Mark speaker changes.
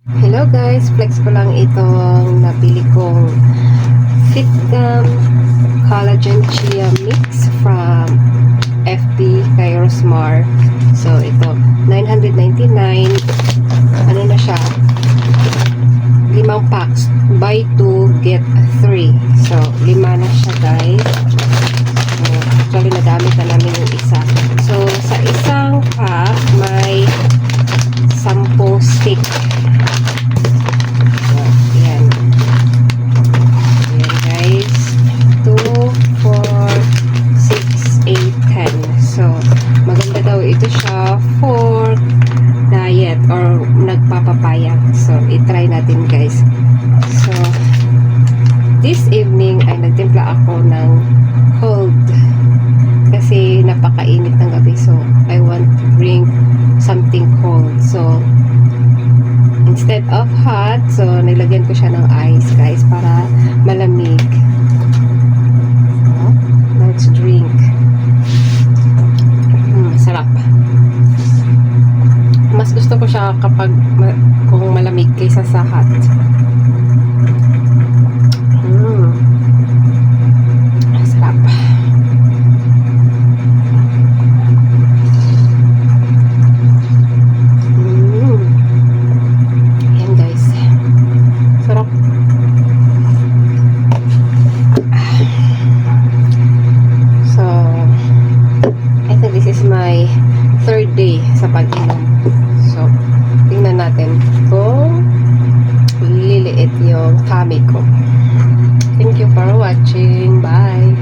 Speaker 1: Hello guys, flex ko lang itong nabili kong Fitgum Collagen Chia Mix from FB kay Rosmar. So ito, 999. Ano na siya? 5 packs. Buy 2, get 3. So, 5 na siya guys. So, actually, nagamit na namin yung isa. So, sa isang pack, may 10 stick. So, ayan. Ayan guys. 2, 4, 6, 8, 10. So, maganda daw ito siya for diet or nagpapapayat. So, itry natin guys. So, this evening ay nagtimpla ako ng cold kasi napakainit ng gabi. So, I want to drink something cold. So, instead of hot, so, nilagyan ko siya ng ice guys para malamig. So, let's drink. Sarap. Mas gusto ko siya kapag kung malamig kaysa sa hot. Sarap. Ayan guys. Sarap. So, I think this is my third day sa pag-inom. So, tingnan natin kung liliit yung tummy ko. Thank you for watching. Bye!